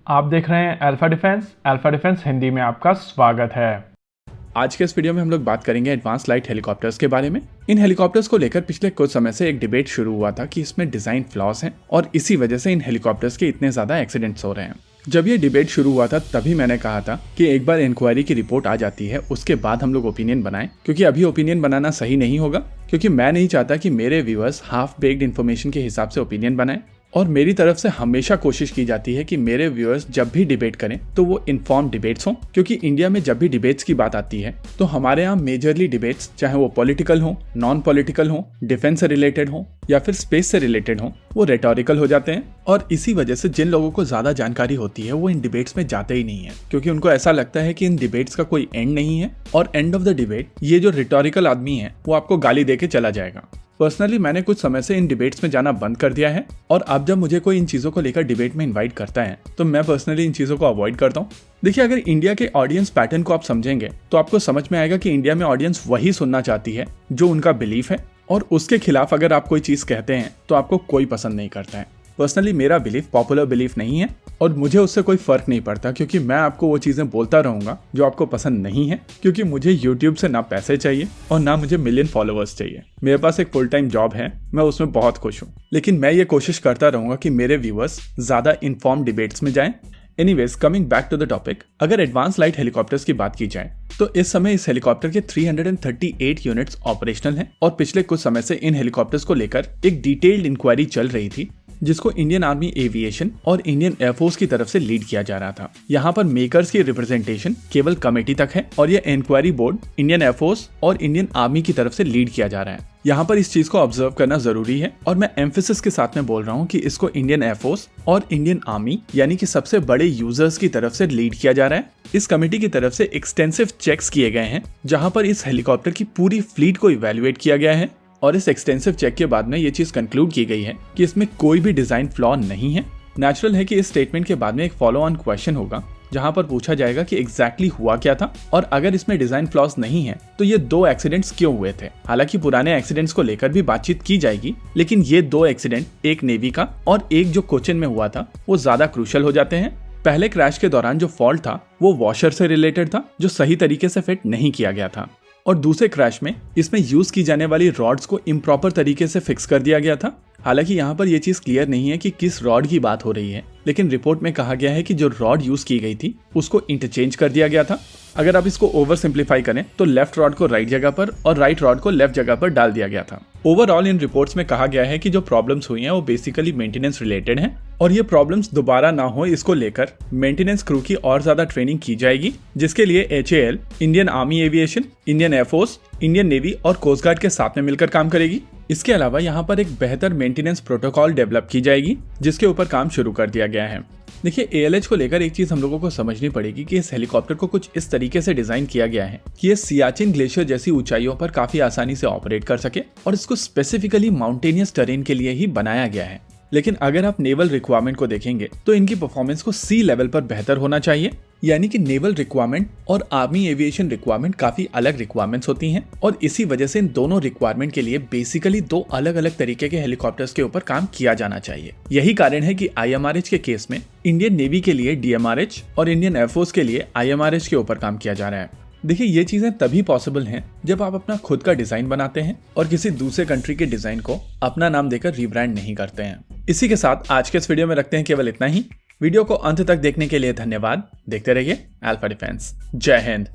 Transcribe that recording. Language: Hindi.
आप देख रहे हैं अल्फा डिफेंस हिंदी में आपका स्वागत है। आज के इस वीडियो में हम लोग बात करेंगे एडवांस लाइट हेलीकॉप्टर्स के बारे में। इन हेलीकॉप्टर्स को लेकर पिछले कुछ समय से एक डिबेट शुरू हुआ था कि इसमें डिजाइन फ्लॉज हैं और इसी वजह से इन हेलीकॉप्टर्स के इतने ज्यादा एक्सीडेंट्स हो रहे हैं। जब ये डिबेट शुरू हुआ था तभी मैंने कहा था कि एक बार इंक्वायरी की रिपोर्ट आ जाती है उसके बाद हम लोग ओपिनियन बनाएं, क्योंकि अभी ओपिनियन बनाना सही नहीं होगा, क्योंकि मैं नहीं चाहता कि मेरे व्यूअर्स हाफ बेक्ड इन्फॉर्मेशन के हिसाब से ओपिनियन बनाएं। और मेरी तरफ से हमेशा कोशिश की जाती है कि मेरे व्यूअर्स जब भी डिबेट करें तो वो इन्फॉर्म डिबेट्स हों, क्योंकि इंडिया में जब भी डिबेट्स की बात आती है तो हमारे यहाँ मेजरली डिबेट्स चाहे वो पॉलिटिकल हो, नॉन पॉलिटिकल हो, डिफेंस से रिलेटेड हो या फिर स्पेस से रिलेटेड हो, वो रेटोरिकल हो जाते हैं। और इसी वजह से जिन लोगों को ज्यादा जानकारी होती है वो इन डिबेट्स में जाते ही नहीं है, क्योंकि उनको ऐसा लगता है कि इन डिबेट्स का कोई एंड नहीं है और एंड ऑफ द डिबेट ये जो रिटोरिकल आदमी है वो आपको गाली देके चला जाएगा। पर्सनली मैंने कुछ समय से इन डिबेट्स में जाना बंद कर दिया है और अब जब मुझे कोई इन चीजों को लेकर डिबेट में इनवाइट करता है तो मैं पर्सनली इन चीजों को अवॉइड करता हूँ। देखिए, अगर इंडिया के ऑडियंस पैटर्न को आप समझेंगे तो आपको समझ में आएगा कि इंडिया में ऑडियंस वही सुनना चाहती है जो उनका बिलीफ है, और उसके खिलाफ अगर आप कोई चीज कहते हैं तो आपको कोई पसंद नहीं करता है। पर्सनली मेरा बिलीफ पॉपुलर बिलीफ नहीं है और मुझे उससे कोई फर्क नहीं पड़ता, क्योंकि मैं आपको वो चीजें बोलता रहूंगा जो आपको पसंद नहीं है, क्योंकि मुझे YouTube से ना पैसे चाहिए और ना मुझे मिलियन फॉलोअर्स चाहिए। मेरे पास एक फुल टाइम जॉब है, मैं उसमें बहुत खुश हूँ, लेकिन मैं ये कोशिश करता रहूंगा कि मेरे व्यूअर्स ज्यादा इन्फॉर्म डिबेट्स में जाएं। Anyways, coming back to the topic, अगर एडवांस लाइट हेलीकॉप्टर्स की बात की जाए तो इस समय इस हेलीकॉप्टर के 338 यूनिट्स ऑपरेशनल हैं और पिछले कुछ समय से इन हेलीकॉप्टर्स को लेकर एक डिटेल्ड इंक्वायरी चल रही थी, जिसको इंडियन आर्मी एविएशन और इंडियन एयरफोर्स की तरफ से लीड किया जा रहा था। यहाँ पर मेकर्स की रिप्रेजेंटेशन केवल कमेटी तक है और यह इंक्वायरी बोर्ड इंडियन एयरफोर्स और इंडियन आर्मी की तरफ से लीड किया जा रहा है। यहाँ पर इस चीज को ऑब्जर्व करना जरूरी है और मैं एम्फेसिस के साथ में बोल रहा हूँ कि इसको इंडियन एयरफोर्स और इंडियन आर्मी यानी कि सबसे बड़े यूजर्स की तरफ से लीड किया जा रहा है। इस कमेटी की तरफ से एक्सटेंसिव चेक्स किए गए हैं, जहाँ पर इस हेलीकॉप्टर की पूरी फ्लीट को इवेल्युएट किया गया है और इस एक्सटेंसिव चेक के बाद में ये चीज कंक्लूड की गई है कि इसमें कोई भी डिजाइन फ्लॉ नहीं है। नेचुरल है कि इस स्टेटमेंट के बाद में एक फॉलो ऑन क्वेश्चन होगा, जहां पर पूछा जाएगा कि एग्जैक्टली हुआ क्या था और अगर इसमें डिजाइन फ्लॉज नहीं है तो ये 2 एक्सीडेंट्स क्यों हुए थे। हालांकि पुराने एक्सीडेंट्स को लेकर भी बातचीत की जाएगी, लेकिन ये 2 एक्सीडेंट, एक नेवी का और एक जो कोचिन में हुआ था, वो ज्यादा क्रूशियल हो जाते हैं। पहले क्रैश के दौरान जो फॉल्ट था वो वॉशर से रिलेटेड था, जो सही तरीके से फिट नहीं किया गया था, और दूसरे क्रैश में इसमें यूज की जाने वाली रॉड्स को इम्प्रॉपर तरीके से फिक्स कर दिया गया था। हालांकि यहाँ पर यह चीज क्लियर नहीं है कि किस रॉड की बात हो रही है, लेकिन रिपोर्ट में कहा गया है कि जो रॉड यूज की गई थी उसको इंटरचेंज कर दिया गया था। अगर आप इसको ओवर सिंप्लीफाई करें तो लेफ्ट रॉड को राइट जगह पर और राइट रॉड को लेफ्ट जगह पर डाल दिया गया था। ओवरऑल इन रिपोर्ट्स में कहा गया है कि जो प्रॉब्लम्स हुई हैं वो बेसिकली मेंटेनेंस रिलेटेड हैं और ये प्रॉब्लम्स दोबारा ना हो इसको लेकर मेंटेनेंस क्रू की और ज्यादा ट्रेनिंग की जाएगी, जिसके लिए HAL, Indian army aviation, Indian air force, Indian navy और कोस्ट गार्ड के साथ में मिलकर काम करेगी। इसके अलावा यहाँ पर एक बेहतर मेंटेनेंस प्रोटोकॉल डेवलप की जाएगी, जिसके ऊपर काम शुरू कर दिया गया है। देखिए, ALH को लेकर एक चीज हम लोगों को समझनी पड़ेगी कि इस हेलीकॉप्टर को कुछ इस तरीके से डिजाइन किया गया है कि ये सियाचिन ग्लेशियर जैसी ऊंचाइयों पर काफी आसानी से ऑपरेट कर सके और इसको स्पेसिफिकली माउंटेनियस टेरेन के लिए ही बनाया गया है। लेकिन अगर आप नेवल रिक्वायरमेंट को देखेंगे तो इनकी परफॉर्मेंस को सी लेवल पर बेहतर होना चाहिए, यानी कि नेवल रिक्वायरमेंट और आर्मी एविएशन रिक्वायरमेंट काफी अलग रिक्वायरमेंट्स होती हैं और इसी वजह से इन दोनों रिक्वायरमेंट के लिए बेसिकली 2 अलग अलग तरीके के हेलीकॉप्टर्स के ऊपर काम किया जाना चाहिए। यही कारण है कि IMRH के केस में इंडियन नेवी के लिए DMRH और इंडियन एयरफोर्स के लिए IMRH के ऊपर काम किया जा रहा है। देखिए, ये चीजें तभी पॉसिबल हैं जब आप अपना खुद का डिजाइन बनाते हैं और किसी दूसरे कंट्री के डिजाइन को अपना नाम देकर रीब्रांड नहीं करते हैं। इसी के साथ आज के इस वीडियो में रखते हैं केवल इतना ही। वीडियो को अंत तक देखने के लिए धन्यवाद। देखते रहिए अल्फा डिफेंस। जय हिंद।